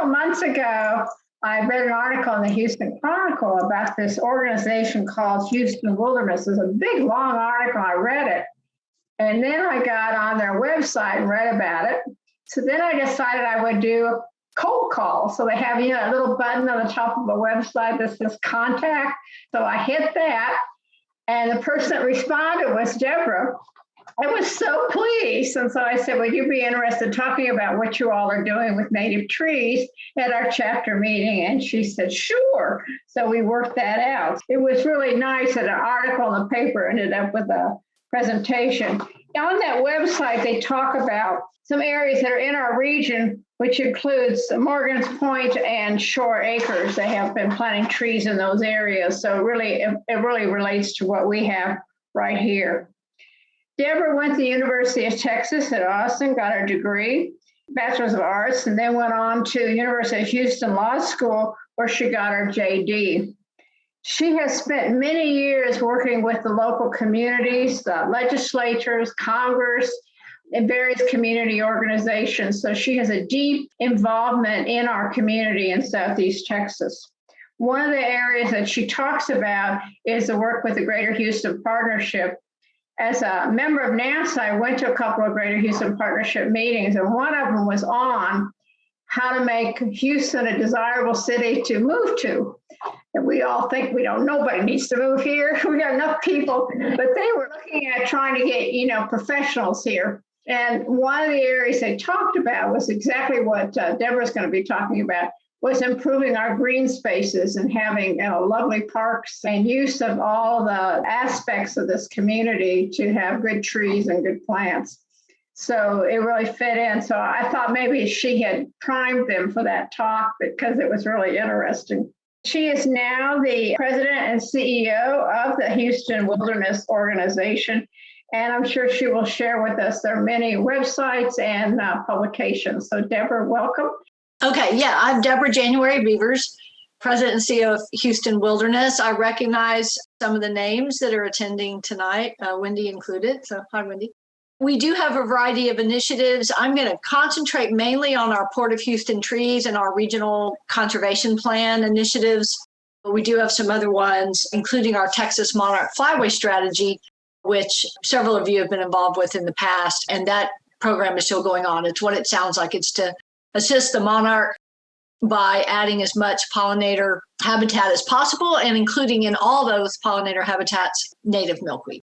months ago, I read an article in the Houston Chronicle about this organization called Houston Wilderness. It's a big, long article. I read it. And then I got on their website and read about it. So then I decided I would do cold call. So they have, a little button on the top of the website that says contact. So I hit that. And the person that responded was Deborah. I was so pleased. And so I said, would you be interested in talking about what you all are doing with native trees at our chapter meeting? And she said, sure. So we worked that out. It was really nice that an article in the paper ended up with a presentation. On that website, they talk about some areas that are in our region, which includes Morgan's Point and Shore Acres. They have been planting trees in those areas. So it really relates to what we have right here. Deborah went to the University of Texas at Austin, got her degree, Bachelor's of Arts, and then went on to the University of Houston Law School, where she got her JD. She has spent many years working with the local communities, legislatures, Congress, and various community organizations. So she has a deep involvement in our community in Southeast Texas. One of the areas that she talks about is the work with the Greater Houston Partnership. As a member of NASA, I went to a couple of Greater Houston Partnership meetings, and one of them was on how to make Houston a desirable city to move to. And we all think nobody needs to move here. We got enough people, but they were looking at trying to get, professionals here. And one of the areas they talked about was exactly what Deborah's going to be talking about, was improving our green spaces and having lovely parks and use of all the aspects of this community to have good trees and good plants. So it really fit in. So I thought maybe she had primed them for that talk because it was really interesting. She is now the president and CEO of the Houston Wilderness Organization, and I'm sure she will share with us their many websites and publications. So Deborah, welcome. Okay, yeah, I'm Deborah January-Bevers, President and CEO of Houston Wilderness. I recognize some of the names that are attending tonight, Wendy included. So hi, Wendy. We do have a variety of initiatives. I'm going to concentrate mainly on our Port of Houston trees and our regional conservation plan initiatives. We do have some other ones, including our Texas Monarch Flyway strategy, which several of you have been involved with in the past. And that program is still going on. It's what it sounds like. It's to assist the monarch by adding as much pollinator habitat as possible and including in all those pollinator habitats native milkweed.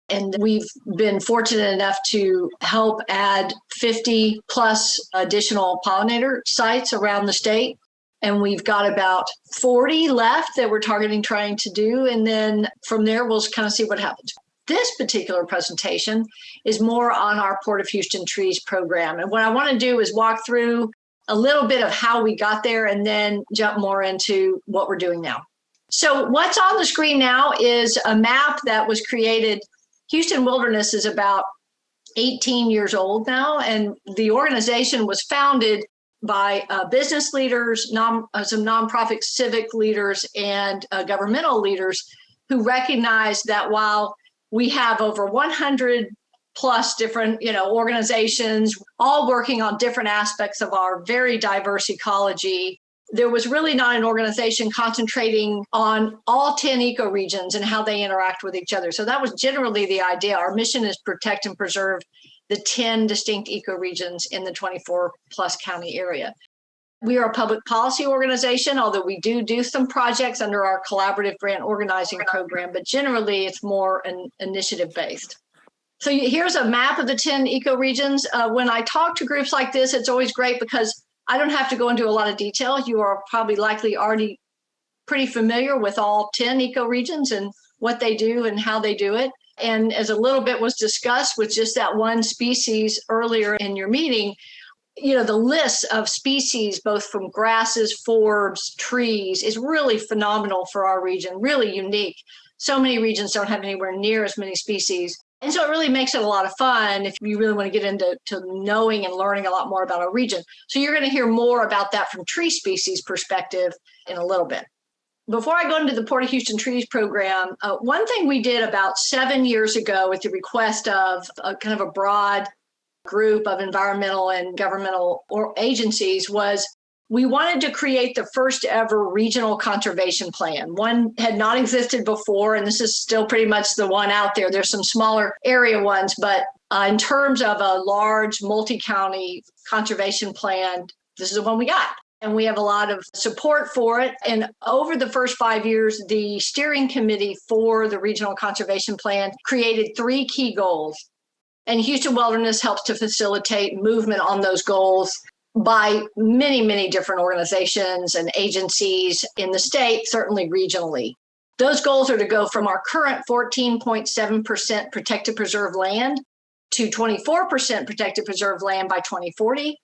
And we've been fortunate enough to help add 50 plus additional pollinator sites around the state. And we've got about 40 left that we're trying to do. And then from there, we'll kind of see what happens. This particular presentation is more on our Port of Houston Trees program. And what I want to do is walk through a little bit of how we got there and then jump more into what we're doing now. So what's on the screen now is a map that was created. Houston Wilderness is about 18 years old now, and the organization was founded by business leaders, some nonprofit civic leaders, and governmental leaders who recognized that while we have over 100 plus different, organizations, all working on different aspects of our very diverse ecology, there was really not an organization concentrating on all 10 ecoregions and how they interact with each other. So that was generally the idea. Our mission is protect and preserve the 10 distinct ecoregions in the 24 plus county area. We are a public policy organization, although we do some projects under our collaborative grant organizing program, but generally it's more initiative based. So here's a map of the 10 ecoregions. When I talk to groups like this, it's always great because I don't have to go into a lot of detail. You are probably likely already pretty familiar with all 10 ecoregions and what they do and how they do it. And as a little bit was discussed with just that one species earlier in your meeting, the list of species, both from grasses, forbs, trees, is really phenomenal for our region, really unique. So many regions don't have anywhere near as many species. And so it really makes it a lot of fun if you really want to get into knowing and learning a lot more about our region. So you're going to hear more about that from tree species perspective in a little bit. Before I go into the Port of Houston Trees program, one thing we did about 7 years ago at the request of kind of a broad group of environmental and governmental agencies was we wanted to create the first ever regional conservation plan. One had not existed before, and this is still pretty much the one out there. There's some smaller area ones, but in terms of a large multi-county conservation plan, this is the one we got. And we have a lot of support for it. And over the first 5 years, the steering committee for the regional conservation plan created 3 key goals. And Houston Wilderness helps to facilitate movement on those goals by many, many different organizations and agencies in the state, certainly regionally. Those goals are to go from our current 14.7% protected preserved land to 24% protected preserved land by 2040,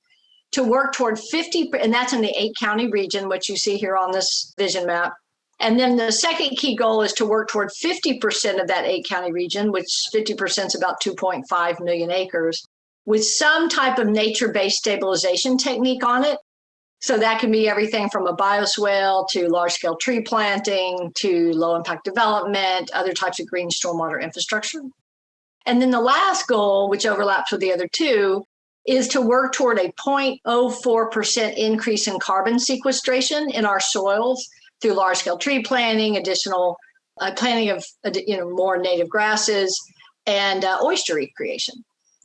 to work toward 50, and that's in the 8-county region, which you see here on this vision map. And then the second key goal is to work toward 50% of that 8-county region, which 50% is about 2.5 million acres, with some type of nature-based stabilization technique on it. So that can be everything from a bioswale to large-scale tree planting to low-impact development, other types of green stormwater infrastructure. And then the last goal, which overlaps with the other two, is to work toward a 0.04% increase in carbon sequestration in our soils through large-scale tree planting, additional planting of more native grasses, and oyster recreation.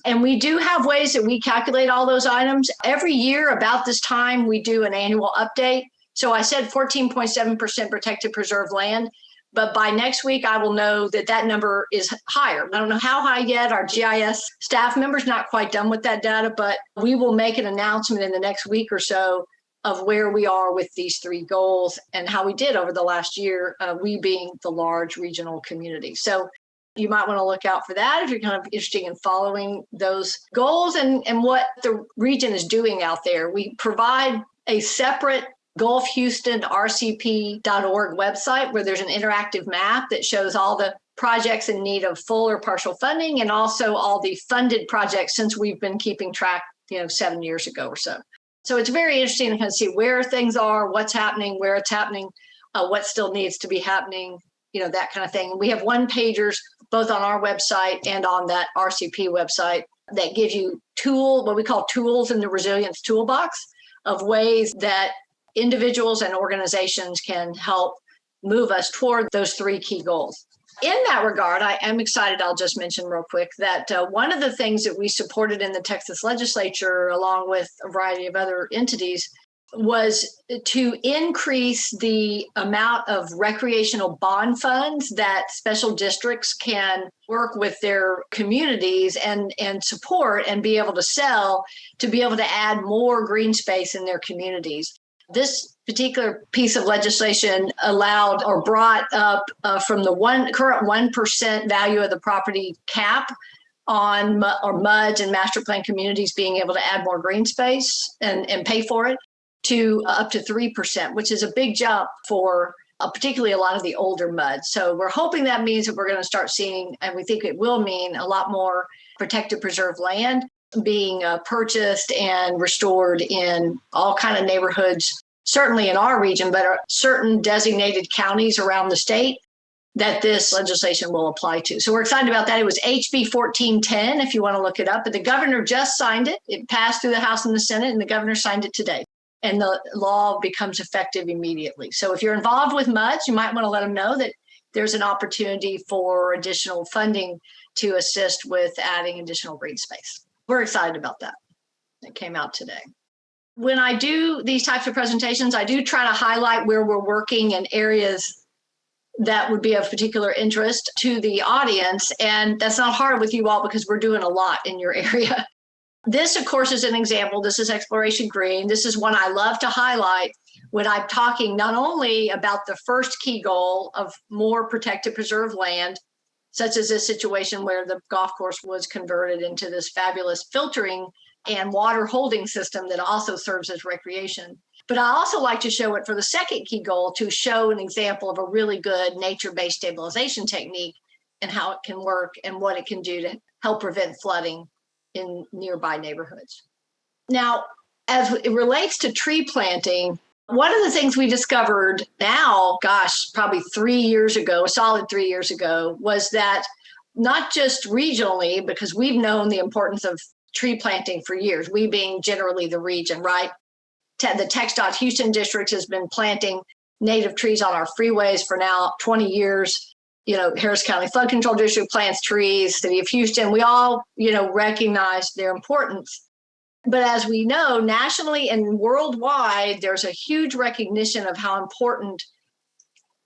And we do have ways that we calculate all those items. Every year about this time, we do an annual update. So I said 14.7% protected preserved land, but by next week, I will know that that number is higher. I don't know how high yet. Our GIS staff member's not quite done with that data, but we will make an announcement in the next week or so of where we are with these 3 goals and how we did over the last year, we being the large regional community. So you might want to look out for that if you're kind of interested in following those goals and what the region is doing out there. We provide a separate GulfHoustonRCP.org website where there's an interactive map that shows all the projects in need of full or partial funding and also all the funded projects since we've been keeping track, 7 years ago or so. So it's very interesting to kind of see where things are, what's happening, where it's happening, what still needs to be happening, that kind of thing. We have one-pagers both on our website and on that RCP website that gives you what we call tools in the resilience toolbox of ways that individuals and organizations can help move us toward those 3 key goals. In that regard, I am excited, I'll just mention real quick, that one of the things that we supported in the Texas legislature, along with a variety of other entities, was to increase the amount of recreational bond funds that special districts can work with their communities and support and be able to sell to be able to add more green space in their communities. This particular piece of legislation allowed or brought up from the current 1% value of the property cap on MUDs and master plan communities being able to add more green space and pay for it to up to 3%, which is a big jump for particularly a lot of the older MUDs. So we're hoping that means that we're going to start seeing, and we think it will mean, a lot more protected preserved land being purchased and restored in all kind of neighborhoods, certainly in our region, but certain designated counties around the state that this legislation will apply to. So we're excited about that. It was HB 1410, if you want to look it up, but the governor just signed it. It passed through the House and the Senate, and the governor signed it today. And the law becomes effective immediately. So if you're involved with MUDs, you might want to let them know that there's an opportunity for additional funding to assist with adding additional green space. We're excited about that. It came out today. When I do these types of presentations, I do try to highlight where we're working in areas that would be of particular interest to the audience. And that's not hard with you all because we're doing a lot in your area. This, of course, is an example. This is Exploration Green. This is one I love to highlight when I'm talking not only about the first key goal of more protected preserved land, such as this situation where the golf course was converted into this fabulous filtering and water holding system that also serves as recreation. But I also like to show it for the second key goal to show an example of a really good nature-based stabilization technique and how it can work and what it can do to help prevent flooding in nearby neighborhoods. Now, as it relates to tree planting, one of the things we discovered now, probably 3 years ago, a solid 3 years ago, was that not just regionally, because we've known the importance of tree planting for years, we being generally the region, right? The TxDOT Houston district has been planting native trees on our freeways for now 20 years. Harris County Flood Control District plants trees, City of Houston, we all, recognize their importance. But as we know, nationally and worldwide, there's a huge recognition of how important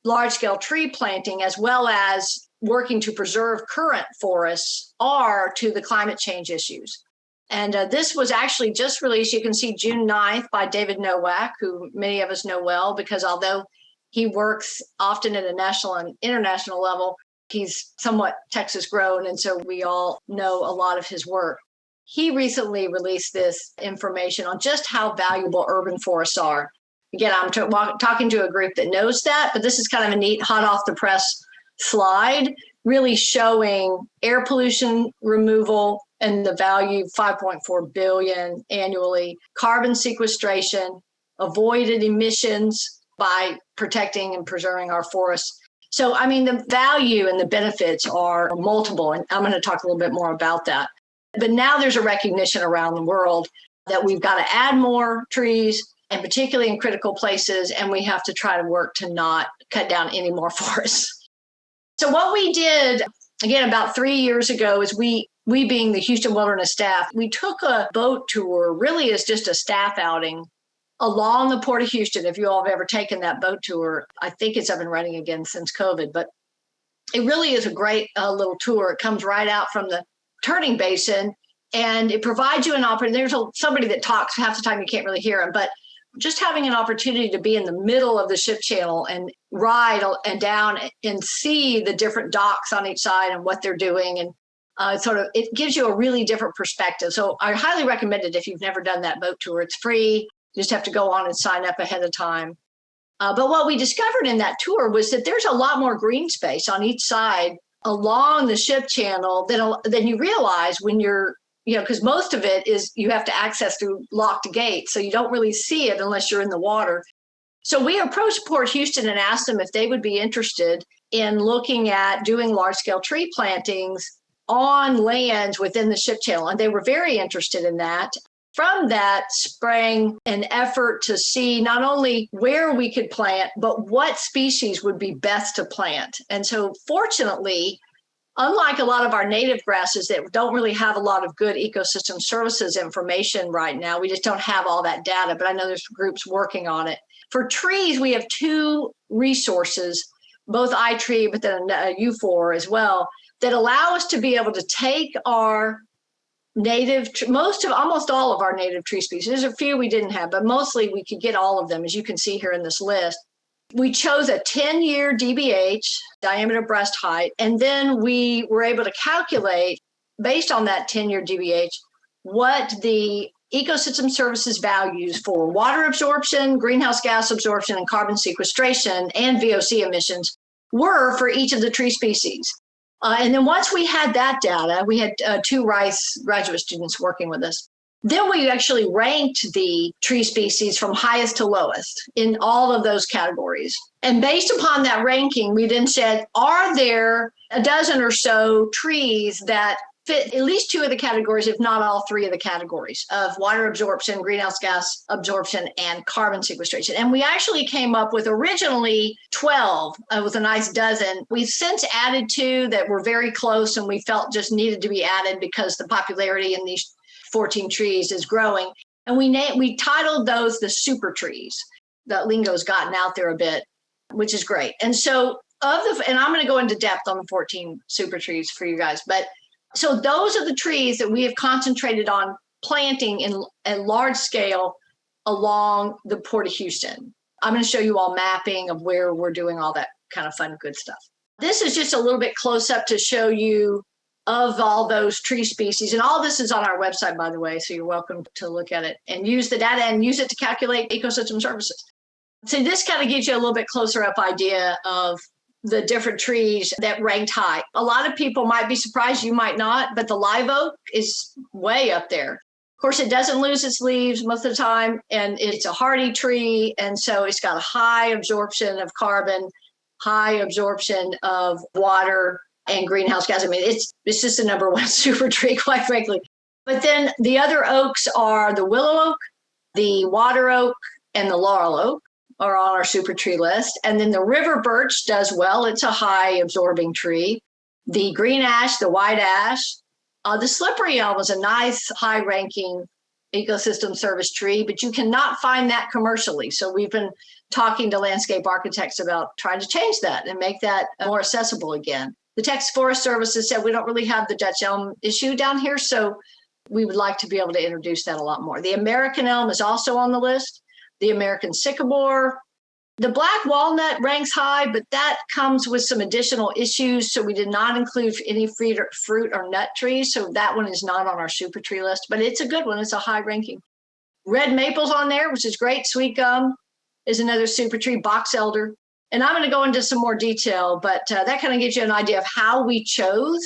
large-scale tree planting, as well as working to preserve current forests, are to the climate change issues. And this was actually just released, you can see June 9th, by David Nowak, who many of us know well, because although he works often at a national and international level, he's somewhat Texas grown, and so we all know a lot of his work. He recently released this information on just how valuable urban forests are. Again, I'm talking to a group that knows that, but this is kind of a neat, hot off the press slide, really showing air pollution removal and the value, 5.4 billion annually, carbon sequestration, avoided emissions by protecting and preserving our forests. So, the value and the benefits are multiple, and I'm going to talk a little bit more about that. But now there's a recognition around the world that we've got to add more trees, and particularly in critical places, and we have to try to work to not cut down any more forests. So what we did, again, about 3 years ago, is we being the Houston Wilderness staff, we took a boat tour, really as just a staff outing, along the Port of Houston. If you all have ever taken that boat tour, I think it's up and running again since COVID, but it really is a great little tour. It comes right out from the turning basin, and it provides you an opportunity. There's somebody that talks half the time, you can't really hear him, but just having an opportunity to be in the middle of the ship channel and ride and down and see the different docks on each side and what they're doing. And it gives you a really different perspective. So I highly recommend it if you've never done that boat tour. It's free. You just have to go on and sign up ahead of time. But what we discovered in that tour was that there's a lot more green space on each side along the ship channel than you realize when you're, because most of it is you have to access through locked gates. So you don't really see it unless you're in the water. So we approached Port Houston and asked them if they would be interested in looking at doing large scale tree plantings on lands within the ship channel. And they were very interested in that. From that sprang an effort to see not only where we could plant, but what species would be best to plant. And so fortunately, unlike a lot of our native grasses that don't really have a lot of good ecosystem services information right now, we just don't have all that data, but I know there's groups working on it. For trees, we have two resources, both iTree, but then U4 as well, that allow us to be able to take our almost all of our native tree species. There's a few we didn't have, but mostly we could get all of them, as you can see here in this list. We chose a 10-year DBH, diameter breast height, and then we were able to calculate, based on that 10-year DBH, what the ecosystem services values for water absorption, greenhouse gas absorption, and carbon sequestration, and VOC emissions were for each of the tree species. And then once we had that data, we had 2 Rice graduate students working with us. Then we actually ranked the tree species from highest to lowest in all of those categories. And based upon that ranking, we then said, are there a dozen or so trees that fit at least 2 of the categories, if not all 3 of the categories of water absorption, greenhouse gas absorption, and carbon sequestration. And we actually came up with originally 12. It was a nice dozen. We've since added 2 that were very close and we felt just needed to be added because the popularity in these 14 trees is growing. And we titled those the super trees. The lingo's gotten out there a bit, which is great. And so and I'm going to go into depth on the 14 super trees for you guys, but so those are the trees that we have concentrated on planting in a large scale along the Port of Houston. I'm going to show you all mapping of where we're doing all that kind of fun, good stuff. This is just a little bit close up to show you of all those tree species. And all this is on our website, by the way, so you're welcome to look at it and use the data and use it to calculate ecosystem services. So this kind of gives you a little bit closer up idea of the different trees that ranked high. A lot of people might be surprised, you might not, but the live oak is way up there. Of course, it doesn't lose its leaves most of the time, and it's a hardy tree, and so it's got a high absorption of carbon, high absorption of water and greenhouse gas. I mean, it's just the number 1 super tree, quite frankly. But then the other oaks are the willow oak, The water oak and the laurel oak are on our super tree list. And then the river birch does well. It's a high absorbing tree. The green ash, the white ash, the slippery elm is a nice high ranking ecosystem service tree, but you cannot find that commercially. So we've been talking to landscape architects about trying to change that and make that more accessible again. The Texas Forest Service has said we don't really have the Dutch elm issue down here, so we would like to be able to introduce that a lot more. The American elm is also on the list, the American sycamore. The black walnut ranks high, but that comes with some additional issues. So we did not include any fruit or nut trees. So that one is not on our super tree list, but it's a good one. It's a high ranking. Red maple's on there, which is great. Sweetgum is another super tree, box elder. And I'm going to go into some more detail, but that kind of gives you an idea of how we chose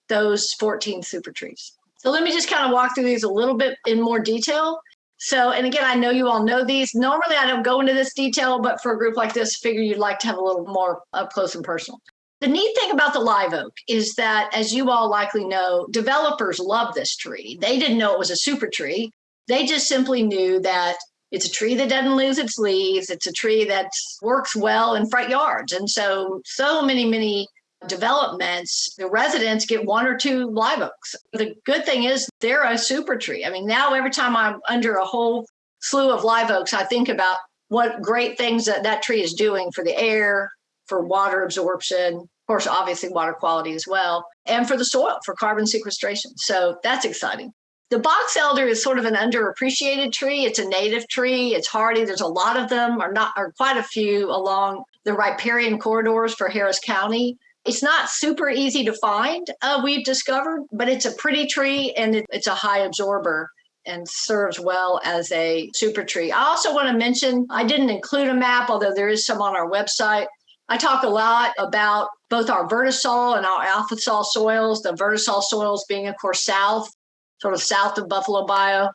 those 14 super trees. So let me just kind of walk through these a little bit in more detail. So, and again, I know you all know these. Normally, I don't go into this detail, but for a group like this, figure you'd like to have a little more up close and personal. The neat thing about the live oak is that, as you all likely know, developers love this tree. They didn't know it was a super tree. They just simply knew that it's a tree that doesn't lose its leaves. It's a tree that works well in front yards. And so many developments, the residents get one or two live oaks. The good thing is they're a super tree. I mean, now every time I'm under a whole slew of live oaks, I think about what great things that tree is doing for the air, for water absorption, of course, obviously water quality as well, and for the soil, for carbon sequestration. So that's exciting. The box elder is sort of an underappreciated tree. It's a native tree. It's hardy. There's a lot of them, or quite a few along the riparian corridors for Harris County. It's not super easy to find, we've discovered, but it's a pretty tree and it's a high absorber and serves well as a super tree. I also want to mention, I didn't include a map, although there is some on our website. I talk a lot about both our vertisol and our alpha sol soils, the vertisol soils being, of course, sort of south of Buffalo Bayou.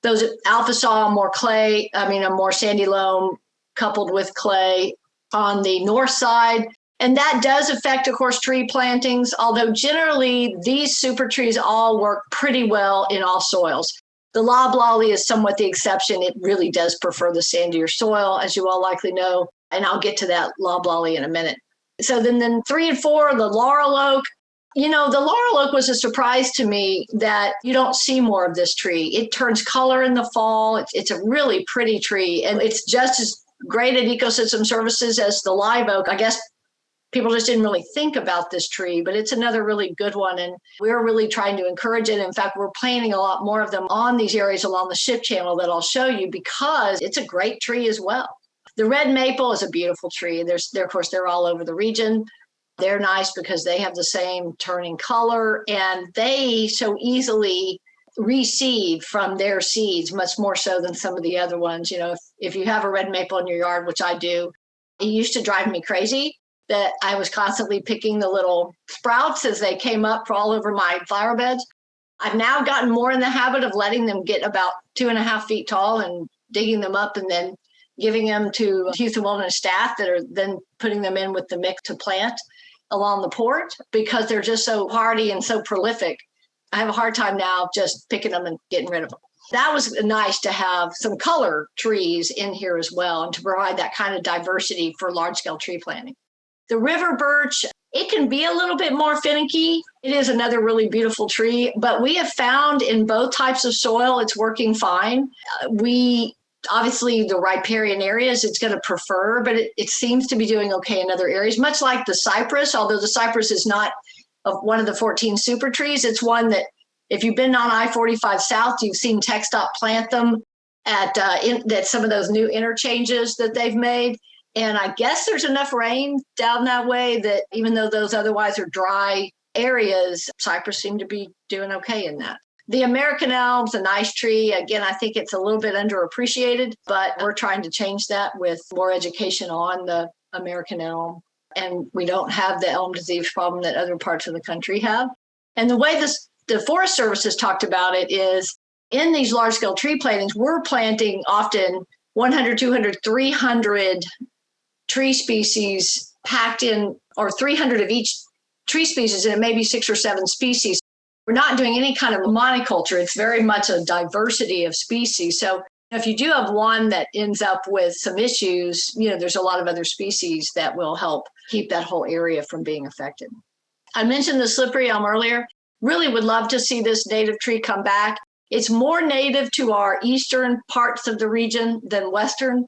Those alpha sol, more clay, a more sandy loam coupled with clay on the north side. And that does affect, of course, tree plantings, although generally these super trees all work pretty well in all soils. The loblolly is somewhat the exception. It really does prefer the sandier soil, as you all likely know, and I'll get to that loblolly in a minute. So then 3 and 4, the laurel oak. The laurel oak was a surprise to me that you don't see more of this tree. It turns color in the fall. It's a really pretty tree, and it's just as great at ecosystem services as the live oak. I guess people just didn't really think about this tree, but it's another really good one. And we're really trying to encourage it. In fact, we're planting a lot more of them on these areas along the ship channel that I'll show you because it's a great tree as well. The red maple is a beautiful tree. Of course, they're all over the region. They're nice because they have the same turning color and they so easily reseed from their seeds, much more so than some of the other ones. If you have a red maple in your yard, which I do, it used to drive me crazy that I was constantly picking the little sprouts as they came up all over my flower beds. I've now gotten more in the habit of letting them get about 2.5 feet tall and digging them up and then giving them to Houston Wilderness staff that are then putting them in with the mix to plant along the port because they're just so hardy and so prolific. I have a hard time now just picking them and getting rid of them. That was nice to have some color trees in here as well and to provide that kind of diversity for large-scale tree planting. The river birch, it can be a little bit more finicky. It is another really beautiful tree, but we have found in both types of soil, it's working fine. Obviously, the riparian areas, it's going to prefer, but it seems to be doing okay in other areas, much like the cypress, although the cypress is not one of the 14 super trees. It's one that if you've been on I-45 South, you've seen TxDOT plant them at some of those new interchanges that they've made. And I guess there's enough rain down that way that even though those otherwise are dry areas, cypress seem to be doing okay in that. The American elm's a nice tree. Again, I think it's a little bit underappreciated, but we're trying to change that with more education on the American elm. And we don't have the elm disease problem that other parts of the country have. And the way the Forest Service has talked about it is in these large-scale tree plantings, we're planting often 100, 200, 300 tree species packed in, or 300 of each tree species, and it may be 6 or 7 species. We're not doing any kind of monoculture. It's very much a diversity of species. So If you do have one that ends up with some issues, there's a lot of other species that will help keep that whole area from being affected. I mentioned the slippery elm earlier. Really would love to see this native tree come back. It's more native to our eastern parts of the region than western,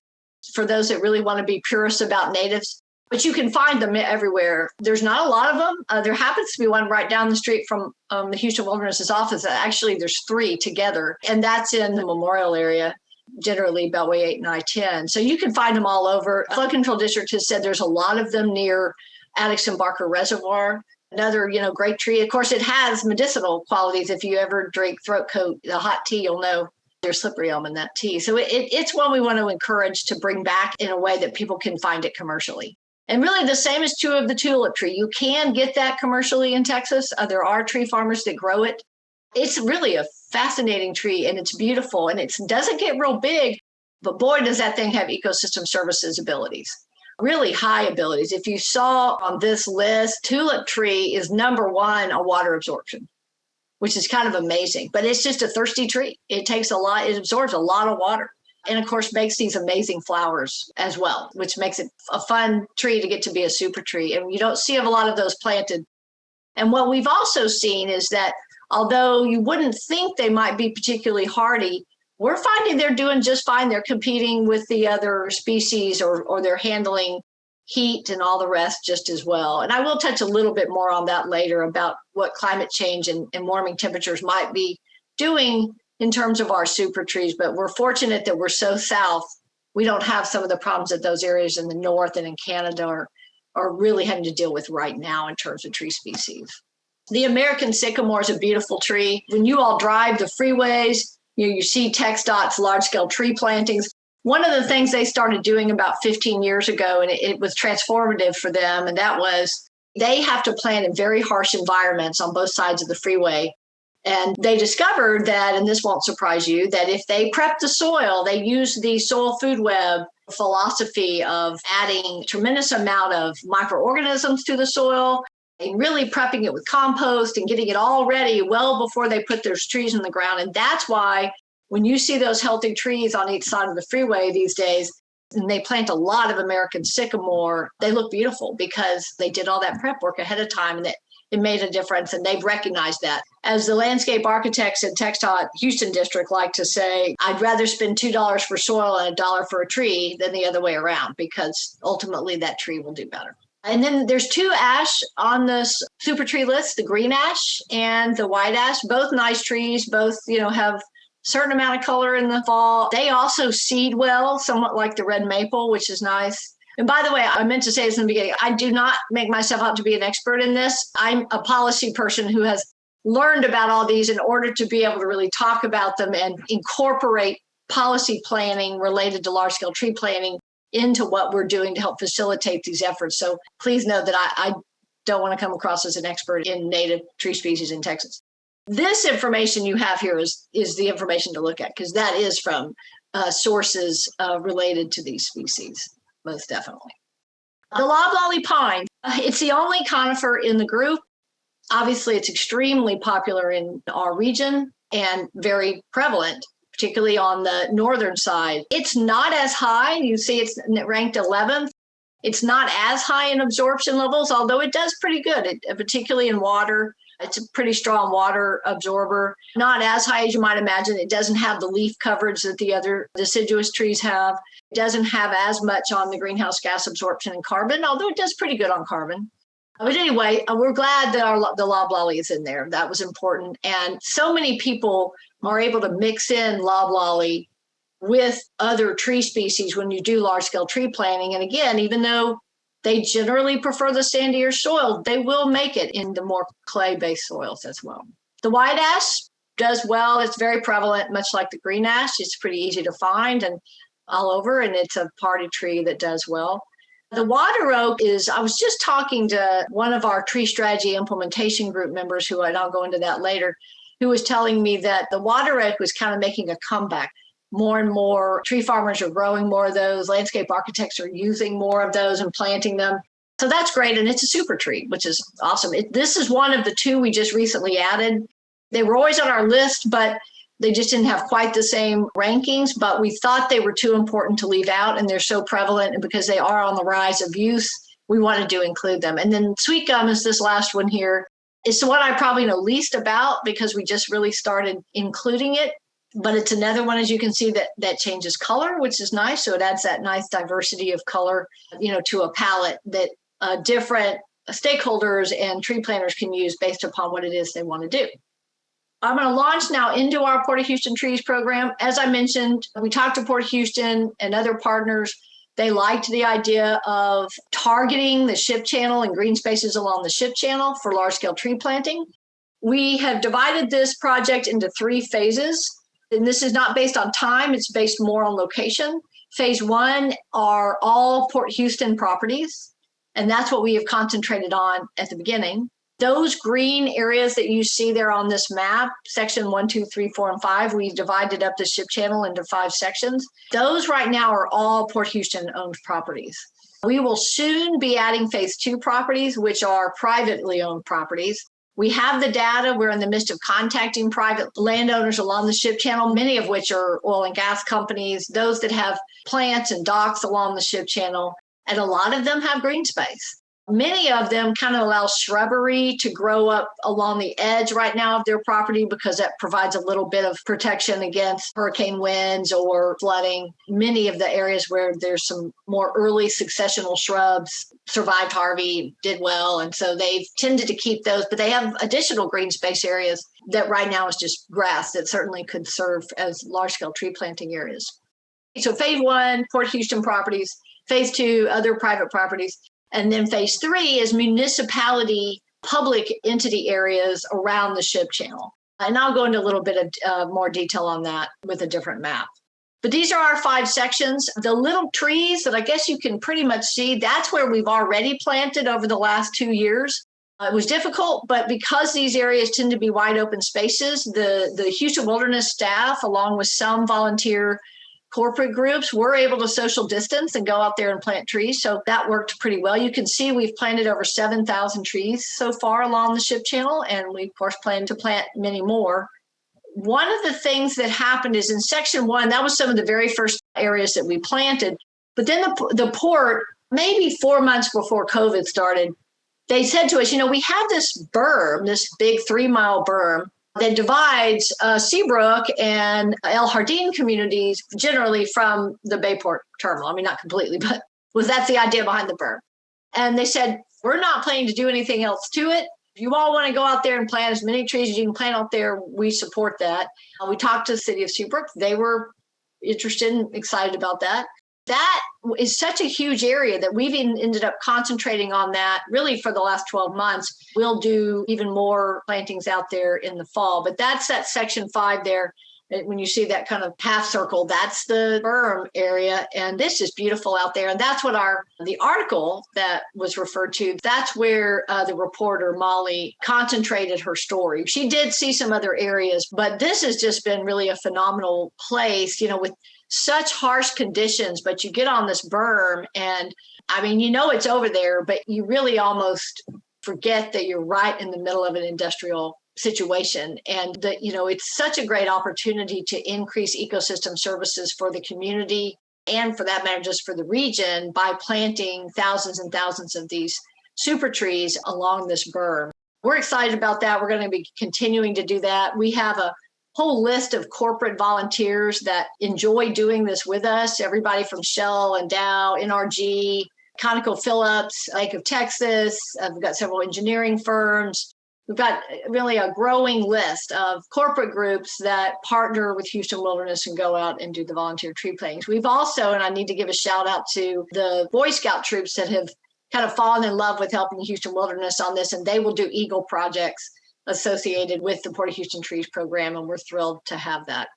for those that really want to be purists about natives. But you can find them everywhere. There's not a lot of them. There happens to be one right down the street from the Houston Wilderness's office. Actually, there's 3 together, and that's in the Memorial area, generally Beltway 8 and I-10. So you can find them all over. Flood Control District has said there's a lot of them near Addicks and Barker Reservoir. Another, great tree. Of course, it has medicinal qualities. If you ever drink throat coat, the hot tea, you'll know there's slippery elm in that tea. So it's one we want to encourage to bring back in a way that people can find it commercially. And really the same is true of the tulip tree. You can get that commercially in Texas. There are tree farmers that grow it. It's really a fascinating tree, and it's beautiful, and it doesn't get real big, but boy, does that thing have ecosystem services abilities. Really high abilities. If you saw on this list, tulip tree is number 1 on water absorption, which is kind of amazing, but it's just a thirsty tree. It takes a lot, it absorbs a lot of water, and of course makes these amazing flowers as well, which makes it a fun tree to get to be a super tree. And you don't see a lot of those planted. And what we've also seen is that although you wouldn't think they might be particularly hardy, we're finding they're doing just fine. They're competing with the other species, or they're handling heat and all the rest just as well. And I will touch a little bit more on that later about what climate change and warming temperatures might be doing in terms of our super trees. But we're fortunate that we're so south. We don't have some of the problems that those areas in the north and in Canada are really having to deal with right now in terms of tree species. The American sycamore is a beautiful tree. When you all drive the freeways, you see TxDOT's large-scale tree plantings. One of the things they started doing about 15 years ago, and it was transformative for them, and that was they have to plant in very harsh environments on both sides of the freeway. And they discovered that, and this won't surprise you, that if they prep the soil, they use the soil food web philosophy of adding a tremendous amount of microorganisms to the soil, and really prepping it with compost and getting it all ready well before they put their trees in the ground. And that's why when you see those healthy trees on each side of the freeway these days, and they plant a lot of American sycamore, they look beautiful because they did all that prep work ahead of time, and it made a difference. And they've recognized that. As the landscape architects at TxDOT Houston District like to say, I'd rather spend $2 for soil and $1 for a tree than the other way around, because ultimately that tree will do better. And then there's 2 ash on this super tree list, the green ash and the white ash, both nice trees, both, have a certain amount of color in the fall. They also seed well, somewhat like the red maple, which is nice. And by the way, I meant to say this in the beginning, I do not make myself out to be an expert in this. I'm a policy person who has learned about all these in order to be able to really talk about them and incorporate policy planning related to large-scale tree planting into what we're doing to help facilitate these efforts. So please know that I don't want to come across as an expert in native tree species in Texas. This information you have here is the information to look at, because that is from sources related to these species, most definitely. The Loblolly Pine, it's the only conifer in the group. Obviously, it's extremely popular in our region and very prevalent, particularly on the northern side. It's not as high. You see it's ranked 11th. It's not as high in absorption levels, although it does pretty good, particularly in water. It's a pretty strong water absorber. Not as high as you might imagine. It doesn't have the leaf coverage that the other deciduous trees have. It doesn't have as much on the greenhouse gas absorption and carbon, although it does pretty good on carbon. But anyway, we're glad that the loblolly is in there. That was important. And so many people are able to mix in loblolly with other tree species when you do large-scale tree planting. And again, even though they generally prefer the sandier soil, they will make it in the more clay-based soils as well. The white ash does well. It's very prevalent, much like the green ash. It's pretty easy to find and all over, and it's a party tree that does well. The water oak is, I was just talking to one of our tree strategy implementation group members, who, and I'll go into that later, who was telling me that the water oak was kind of making a comeback. More and more tree farmers are growing more of those. Landscape architects are using more of those and planting them. So that's great. And it's a super tree, which is awesome. This is one of the 2 we just recently added. They were always on our list, but They just didn't have quite the same rankings, but we thought they were too important to leave out, and they're so prevalent, and because they are on the rise of use, we wanted to include them. And then Sweetgum is this last one here. It's the one I probably know least about because we just really started including it. But it's another one, as you can see, that changes color, which is nice. So it adds that nice diversity of color, to a palette that different stakeholders and tree planters can use based upon what it is they want to do. I'm going to launch now into our Port of Houston Trees program. As I mentioned, we talked to Port of Houston and other partners. They liked the idea of targeting the ship channel and green spaces along the ship channel for large-scale tree planting. We have divided this project into 3 phases, and this is not based on time. It's based more on location. Phase 1 are all Port Houston properties, and that's what we have concentrated on at the beginning. Those green areas that you see there on this map, section 1, 2, 3, 4, and 5, we divided up the ship channel into 5 sections. Those right now are all Port Houston owned properties. We will soon be adding phase 2 properties, which are privately owned properties. We have the data. We're in the midst of contacting private landowners along the ship channel, many of which are oil and gas companies, those that have plants and docks along the ship channel, and a lot of them have green space. Many of them kind of allow shrubbery to grow up along the edge right now of their property because that provides a little bit of protection against hurricane winds or flooding. Many of the areas where there's some more early successional shrubs survived Harvey, did well, and so they've tended to keep those, but they have additional green space areas that right now is just grass that certainly could serve as large-scale tree planting areas. So phase 1, Port Houston properties, phase 2, other private properties. And then phase 3 is municipality public entity areas around the ship channel. And I'll go into a little bit of more detail on that with a different map. But these are our 5 sections. The little trees that I guess you can pretty much see, that's where we've already planted over the last 2 years. It was difficult, but because these areas tend to be wide open spaces, the Houston Wilderness staff, along with some volunteer corporate groups, were able to social distance and go out there and plant trees. So that worked pretty well. You can see we've planted over 7,000 trees so far along the ship channel, and we, of course, plan to plant many more. One of the things that happened is in section 1, that was some of the very first areas that we planted. But then the port, maybe 4 months before COVID started, they said to us, we have this berm, this big 3-mile berm, that divides Seabrook and El Jardín communities generally from the Bayport terminal. I mean, not completely, but that's the idea behind the berm. And they said, we're not planning to do anything else to it. If you all want to go out there and plant as many trees as you can plant out there, we support that. We talked to the city of Seabrook. They were interested and excited about that. That is such a huge area that we've ended up concentrating on that really for the last 12 months. We'll do even more plantings out there in the fall, but that's that section 5 there. When you see that kind of half circle, that's the berm area. And this is beautiful out there. And that's what the article that was referred to, that's where the reporter, Molly, concentrated her story. She did see some other areas, but this has just been really a phenomenal place, with such harsh conditions, but you get on this berm and it's over there, but you really almost forget that you're right in the middle of an industrial situation. And that, it's such a great opportunity to increase ecosystem services for the community and for that matter, just for the region by planting thousands and thousands of these super trees along this berm. We're excited about that. We're going to be continuing to do that. We have a whole list of corporate volunteers that enjoy doing this with us. Everybody from Shell and Dow, NRG, ConocoPhillips, Lake of Texas. We've got several engineering firms. We've got really a growing list of corporate groups that partner with Houston Wilderness and go out and do the volunteer tree plantings. We've also, and I need to give a shout out to the Boy Scout troops that have kind of fallen in love with helping Houston Wilderness on this, and they will do Eagle projects associated with the Port of Houston Trees program, and we're thrilled to have that.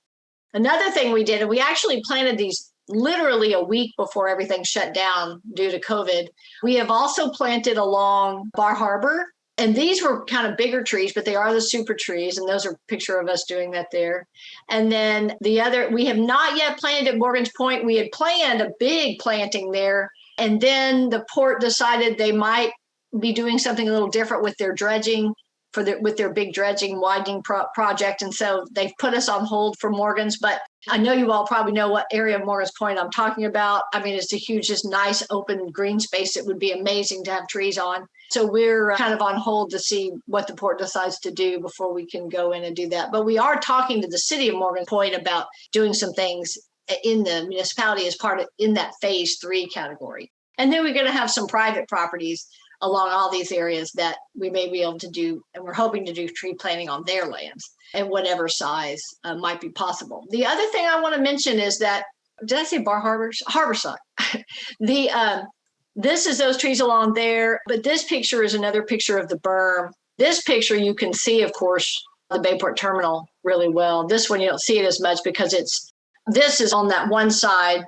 Another thing we did, and we actually planted these literally a week before everything shut down due to COVID. We have also planted along Bar Harbor, and these were kind of bigger trees, but they are the super trees, and those are a picture of us doing that there. And then the other, we have not yet planted at Morgan's Point. We had planned a big planting there, and then the port decided they might be doing something a little different with their dredging with their big dredging widening project. And so they've put us on hold for Morgan's, but I know you all probably know what area of Morgan's Point I'm talking about. I mean, it's a huge, just nice open green space. It would be amazing to have trees on. So we're kind of on hold to see what the port decides to do before we can go in and do that. But we are talking to the city of Morgan's Point about doing some things in the municipality as part of in that phase 3 category. And then we're going to have some private properties along all these areas that we may be able to do, and we're hoping to do tree planting on their lands and whatever size might be possible. The other thing I want to mention is that, did I say Bar Harbors? Harborside. This is those trees along there, but this picture is another picture of the berm. This picture you can see, of course, the Bayport Terminal really well. This one you don't see it as much because this is on that one side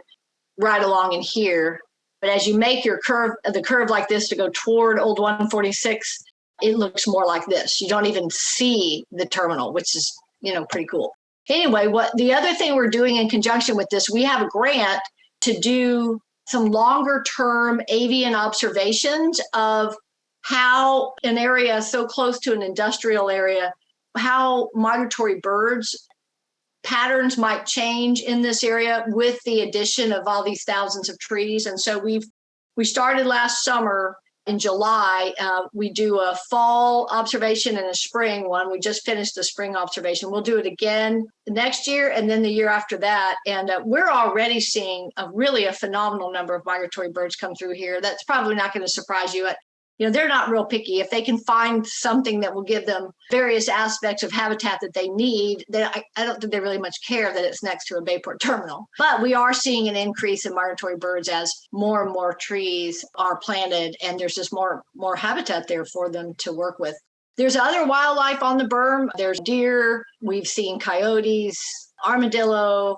right along in here. But as you make the curve like this to go toward Old 146, it looks more like this. You don't even see the terminal, which is, pretty cool. Anyway, the other thing we're doing in conjunction with this, we have a grant to do some longer term avian observations of how an area so close to an industrial area, how migratory birds patterns might change in this area with the addition of all these thousands of trees. And so we started last summer in July. We do a fall observation and a spring one. We just finished the spring observation. We'll do it again next year and then the year after that. And we're already seeing a phenomenal number of migratory birds come through here. That's probably not going to surprise you. They're not real picky. If they can find something that will give them various aspects of habitat that they need, I don't think they really much care that it's next to a Bayport terminal. But we are seeing an increase in migratory birds as more and more trees are planted, and there's just more habitat there for them to work with. There's other wildlife on the berm. There's deer. We've seen coyotes, armadillo,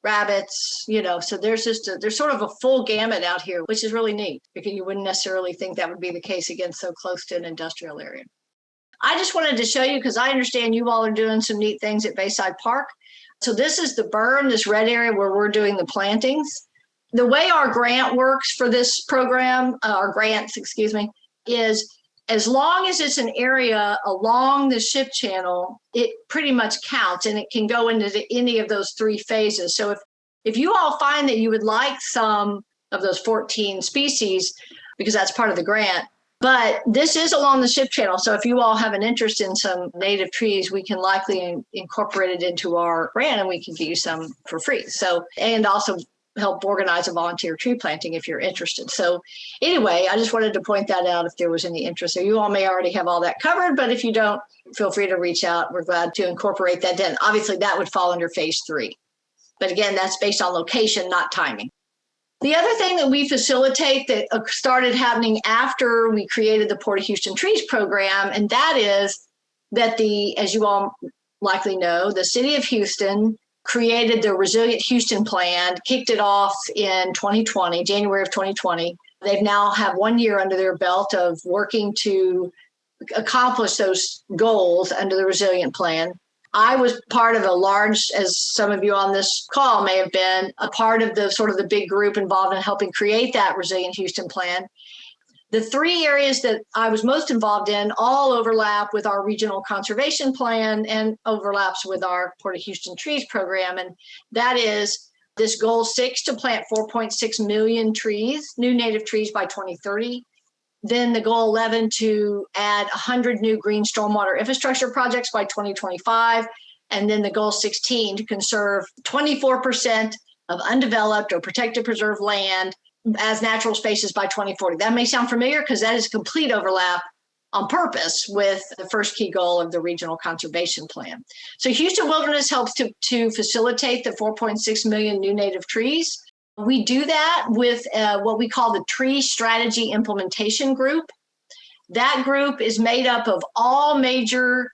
rabbits, so there's sort of a full gamut out here, which is really neat because you wouldn't necessarily think that would be the case again, so close to an industrial area. I just wanted to show you because I understand you all are doing some neat things at Bayside Park. So this is the berm, this red area where we're doing the plantings. The way our grant works for this program, is as long as it's an area along the ship channel, it pretty much counts and it can go into any of those 3 phases. So if you all find that you would like some of those 14 species, because that's part of the grant, but this is along the ship channel. So if you all have an interest in some native trees, we can likely incorporate it into our grant and we can give you some for free. So, and also help organize a volunteer tree planting if you're interested. So anyway, I just wanted to point that out if there was any interest. So you all may already have all that covered, but if you don't, feel free to reach out. We're glad to incorporate that in. Obviously, that would fall under phase 3. But again, that's based on location, not timing. The other thing that we facilitate that started happening after we created the Port of Houston Trees program, and that is that as you all likely know, the city of Houston created the Resilient Houston Plan, kicked it off in 2020, January of 2020. They've now have 1 year under their belt of working to accomplish those goals under the Resilient Plan. I was part of a large, as some of you on this call may have been, a part of the sort of the big group involved in helping create that Resilient Houston Plan. The 3 areas that I was most involved in all overlap with our regional conservation plan and overlaps with our Port of Houston Trees program. And that is this goal 6 to plant 4.6 million trees, new native trees by 2030. Then the goal 11 to add 100 new green stormwater infrastructure projects by 2025. And then the goal 16 to conserve 24% of undeveloped or protected preserved land as natural spaces by 2040. That may sound familiar because that is complete overlap on purpose with the first key goal of the regional conservation plan. So Houston Wilderness helps to facilitate the 4.6 million new native trees. We do that with what we call the Tree Strategy Implementation Group. That group is made up of all major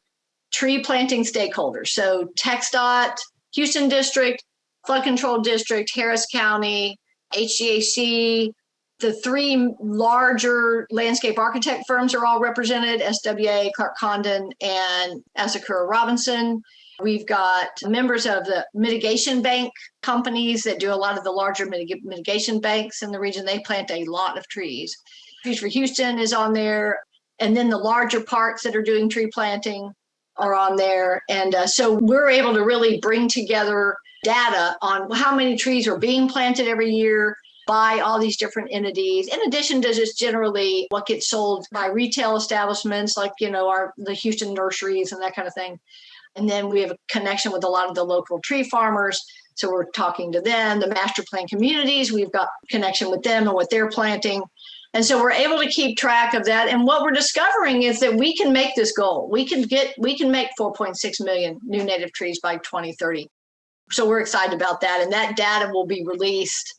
tree planting stakeholders. So TxDOT, Houston District, Flood Control District, Harris County, HGAC, the 3 larger landscape architect firms are all represented, SWA, Clark Condon, and Asakura Robinson. We've got members of the mitigation bank companies that do a lot of the larger mitigation banks in the region. They plant a lot of trees. Trees for Houston is on there. And then the larger parks that are doing tree planting are on there. And so we're able to really bring together data on how many trees are being planted every year by all these different entities, in addition to just generally what gets sold by retail establishments like, the Houston nurseries and that kind of thing. And then we have a connection with a lot of the local tree farmers. So we're talking to them, the master plan communities, we've got connection with them and what they're planting. And so we're able to keep track of that. And what we're discovering is that we can make this goal. We can make 4.6 million new native trees by 2030. So we're excited about that. And that data will be released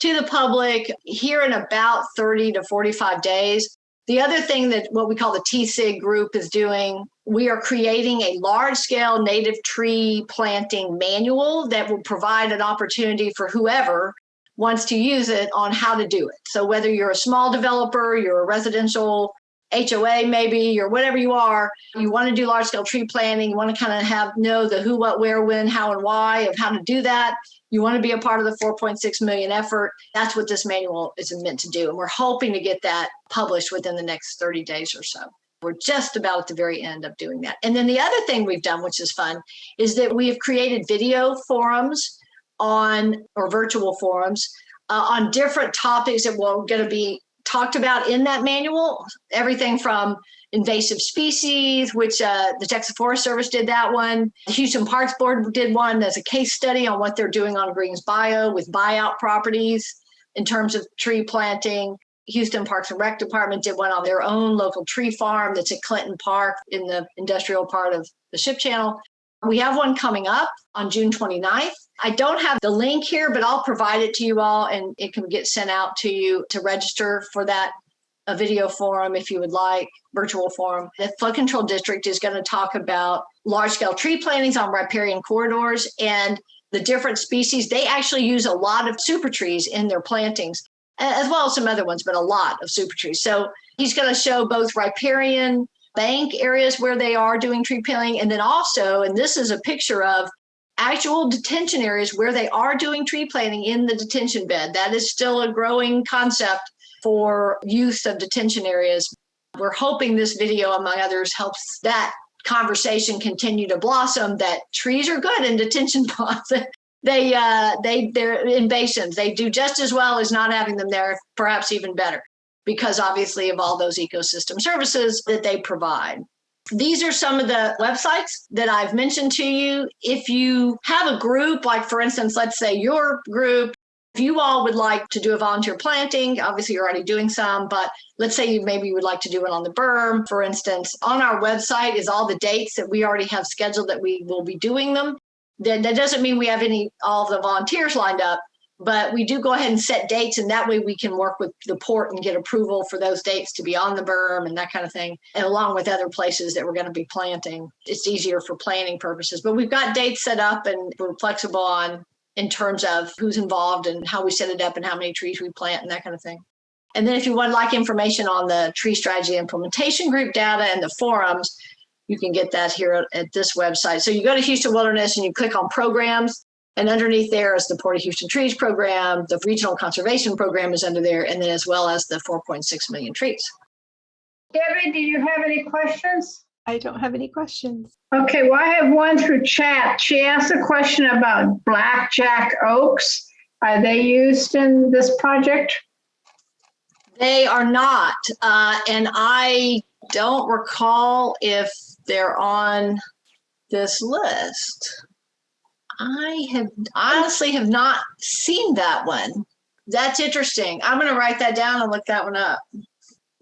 to the public here in about 30 to 45 days. The other thing that what we call the TSIG group is doing, we are creating a large-scale native tree planting manual that will provide an opportunity for whoever wants to use it on how to do it. So whether you're a small developer, you're a residential HOA maybe, or whatever you are, you want to do large-scale tree planting, you want to kind of know the who, what, where, when, how, and why of how to do that. You want to be a part of the 4.6 million effort. That's what this manual is meant to do. And we're hoping to get that published within the next 30 days or so. We're just about at the very end of doing that. And then the other thing we've done, which is fun, is that we have created video forums or virtual forums on different topics that we're going to be talked about in that manual. Everything from invasive species, which the Texas Forest Service did that one. The Houston Parks Board did one as a case study on what they're doing on Greens Bio with buyout properties in terms of tree planting. Houston Parks and Rec Department did one on their own local tree farm that's at Clinton Park in the industrial part of the Ship Channel. We have one coming up on June 29th. I don't have the link here, but I'll provide it to you all and it can get sent out to you to register for that a video forum if you would like, virtual forum. The Flood Control District is going to talk about large-scale tree plantings on riparian corridors and the different species. They actually use a lot of super trees in their plantings, as well as some other ones, but a lot of super trees. So he's going to show both riparian bank areas where they are doing tree planting, and then also, and this is a picture of actual detention areas where they are doing tree planting in the detention bed. That is still a growing concept for use of detention areas. We're hoping this video, among others, helps that conversation continue to blossom, that trees are good in detention ponds. They're in basins. They do just as well as not having them there, perhaps even better, because obviously of all those ecosystem services that they provide. These are some of the websites that I've mentioned to you. If you have a group, like for instance, let's say your group, if you all would like to do a volunteer planting, obviously you're already doing some, but let's say you maybe would like to do it on the berm, for instance. On our website is all the dates that we already have scheduled that we will be doing them. That doesn't mean we have all the volunteers lined up, but we do go ahead and set dates, and that way we can work with the port and get approval for those dates to be on the berm and that kind of thing, and along with other places that we're going to be planting. It's easier for planning purposes, but we've got dates set up and we're flexible on in terms of who's involved and how we set it up and how many trees we plant and that kind of thing. And then if you would like information on the tree strategy implementation group data and the forums, you can get that here at this website. So you go to Houston Wilderness and you click on programs, and underneath there is the Port of Houston Trees program. The regional conservation program is under there, and then as well as the 4.6 million trees. Debbie, do you have any questions? I don't have any questions. Okay, well, I have one through chat. She asked a question about blackjack oaks. Are they used in this project? They are not, and I don't recall if they're on this list. I honestly have not seen that one. That's interesting. I'm going to write that down and look that one up.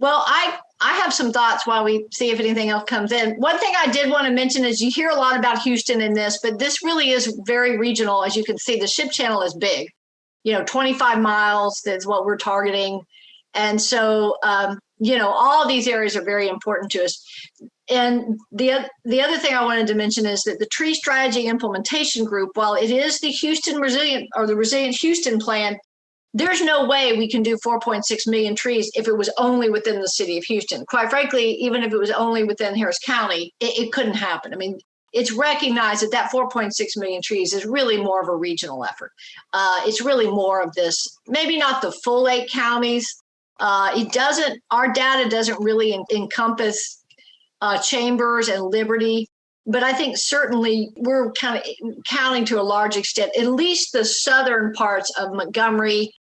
Well, I have some thoughts while we see if anything else comes in. One thing I did want to mention is you hear a lot about Houston in this, but this really is very regional. As you can see, the Ship Channel is big. 25 miles is what we're targeting. And so, all of these areas are very important to us. And the other thing I wanted to mention is that the Tree Strategy Implementation Group, while it is the Houston Resilient or the Resilient Houston Plan, there's no way we can do 4.6 million trees if it was only within the city of Houston. Quite frankly, even if it was only within Harris County, it couldn't happen. I mean, it's recognized that 4.6 million trees is really more of a regional effort. It's really more of this, maybe not the full 8 counties, Our data doesn't really encompass Chambers and Liberty, but I think certainly we're kind of counting to a large extent, at least the southern parts of Montgomery,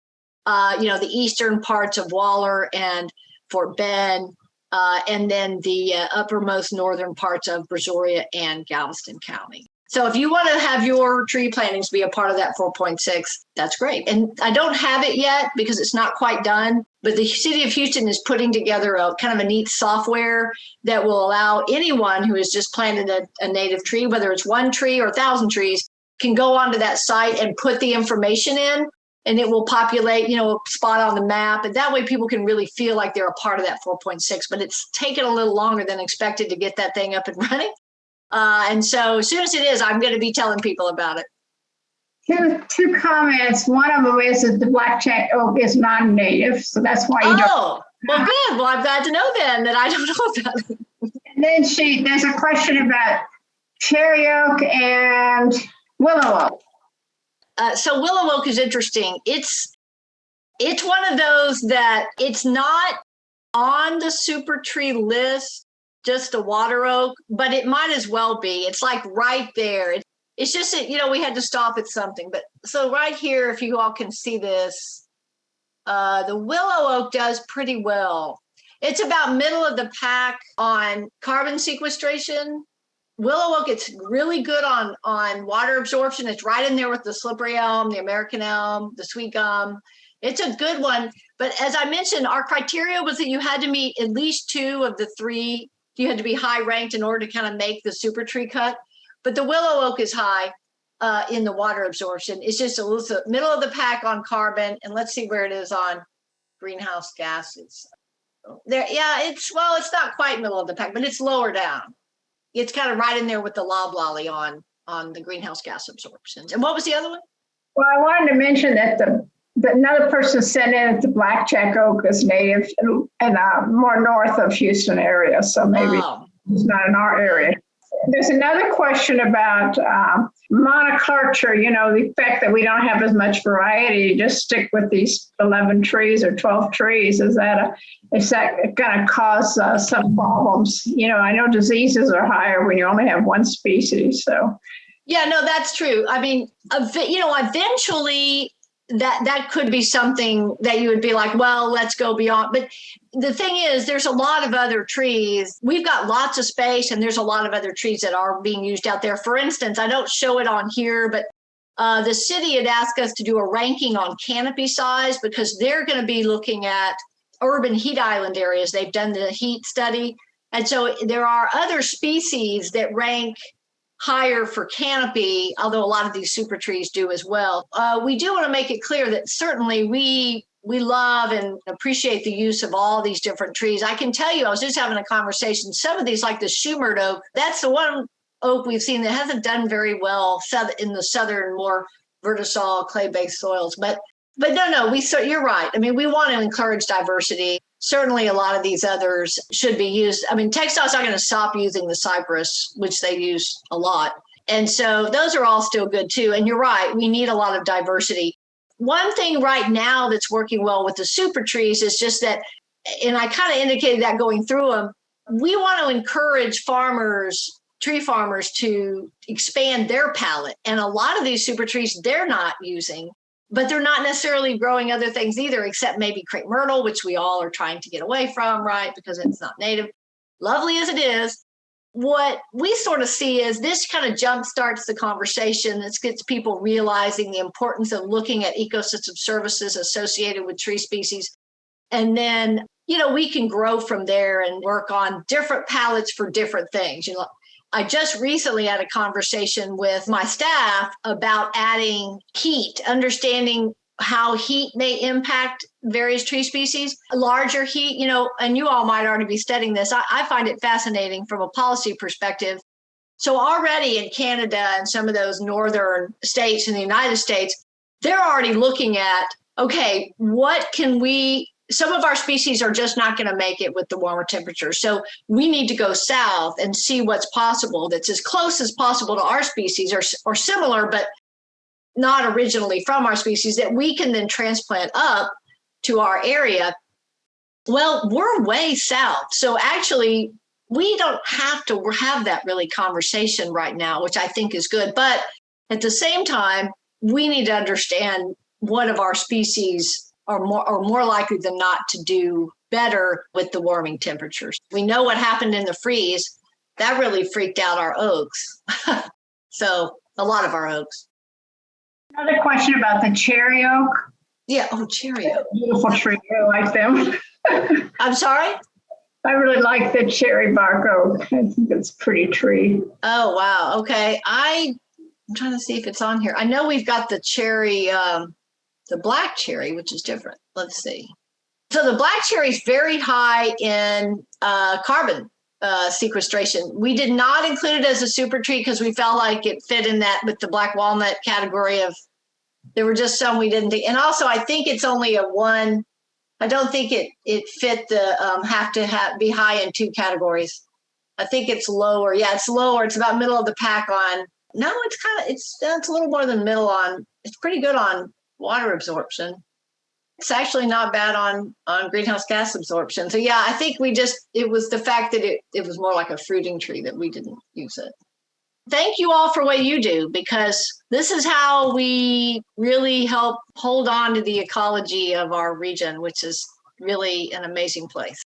the eastern parts of Waller and Fort Bend, and then the uppermost northern parts of Brazoria and Galveston County. So if you want to have your tree plantings be a part of that 4.6, that's great. And I don't have it yet because it's not quite done, but the city of Houston is putting together a kind of a neat software that will allow anyone who has just planted a native tree, whether it's one tree or 1,000 trees, can go onto that site and put the information in, and it will populate, a spot on the map. And that way people can really feel like they're a part of that 4.6, but it's taken a little longer than expected to get that thing up and running. And so as soon as it is, I'm going to be telling people about it. Two comments. One of them is that the blackjack oak is non-native, so that's why you don't. Oh, well, good. Well, I'm glad to know then that I don't know about it. And then there's a question about cherry oak and willow oak. So willow oak is interesting. It's one of those that it's not on the super tree list, just a water oak, but it might as well be. It's like right there. It's just that, we had to stop at something. But so right here, if you all can see this, the willow oak does pretty well. It's about middle of the pack on carbon sequestration. Willow oak, it's really good on water absorption. It's right in there with the slippery elm, the American elm, the sweetgum. It's a good one. But as I mentioned, our criteria was that you had to meet at least 2 of the 3. You had to be high ranked in order to kind of make the super tree cut. But the willow oak is high in the water absorption. It's just a little middle of the pack on carbon. And let's see where it is on greenhouse gases. There, yeah, it's not quite middle of the pack, but it's lower down. It's kind of right in there with the loblolly on the greenhouse gas absorptions. And what was the other one? Well, I wanted to mention that another person sent in that the blackjack oak is native and more north of Houston area, so maybe it's not in our area. There's another question about monoculture, the fact that we don't have as much variety, just stick with these 11 trees or 12 trees. Is that going to cause some problems? I know diseases are higher when you only have one species. So, yeah, no, that's true. I mean, eventually that could be something that you would be like, well, let's go beyond. But the thing is, there's a lot of other trees. We've got lots of space, and there's a lot of other trees that are being used out there. For instance, I don't show it on here, but the city had asked us to do a ranking on canopy size because they're going to be looking at urban heat island areas. They've done the heat study. And so there are other species that rank higher for canopy, although a lot of these super trees do as well. We do want to make it clear that certainly we love and appreciate the use of all these different trees. I can tell you, I was just having a conversation, some of these, like the Schumert oak, that's the one oak we've seen that hasn't done very well in the southern, more vertisol, clay-based soils. But no, you're right. I mean, we want to encourage diversity. Certainly a lot of these others should be used. I mean, TxDOT's not going to stop using the cypress, which they use a lot. And so those are all still good too. And you're right, we need a lot of diversity. One thing right now that's working well with the super trees is just that, and I kind of indicated that going through them, we want to encourage tree farmers to expand their palette. And a lot of these super trees, they're not using, but they're not necessarily growing other things either, except maybe crepe myrtle, which we all are trying to get away from, right? Because it's not native. Lovely as it is, what we sort of see is this kind of jumpstarts the conversation. This gets people realizing the importance of looking at ecosystem services associated with tree species. And then, we can grow from there and work on different palettes for different things. I just recently had a conversation with my staff about adding heat, understanding how heat may impact various tree species, larger heat, and you all might already be studying this. I find it fascinating from a policy perspective. So already in Canada and some of those northern states in the United States, they're already looking at, okay, some of our species are just not going to make it with the warmer temperatures. So we need to go south and see what's possible that's as close as possible to our species or similar, but not originally from our species, that we can then transplant up to our area. Well, we're way south. So actually, we don't have to have that really conversation right now, which I think is good. But at the same time, we need to understand what of our species are more likely than not to do better with the warming temperatures. We know what happened in the freeze. That really freaked out our oaks. So a lot of our oaks. Another question about the cherry oak. Yeah. Oh, cherry oak. Beautiful tree. I like them. I'm sorry? I really like the cherry bark oak. I think it's a pretty tree. Oh, wow. Okay. I'm trying to see if it's on here. I know we've got the cherry, the black cherry, which is different. Let's see. So the black cherry is very high in carbon sequestration. We did not include it as a super tree because we felt like it fit in that with the black walnut category of, there were just some we didn't think. And also I think it's only a one. I don't think it fit the have to be high in two categories. I think it's lower. Yeah, it's lower. It's about middle of the pack on. No, it's a little more than middle on. It's pretty good on water absorption. It's actually not bad on greenhouse gas absorption. So yeah, I think it was the fact that it was more like a fruiting tree that we didn't use it. Thank you all for what you do, because this is how we really help hold on to the ecology of our region, which is really an amazing place.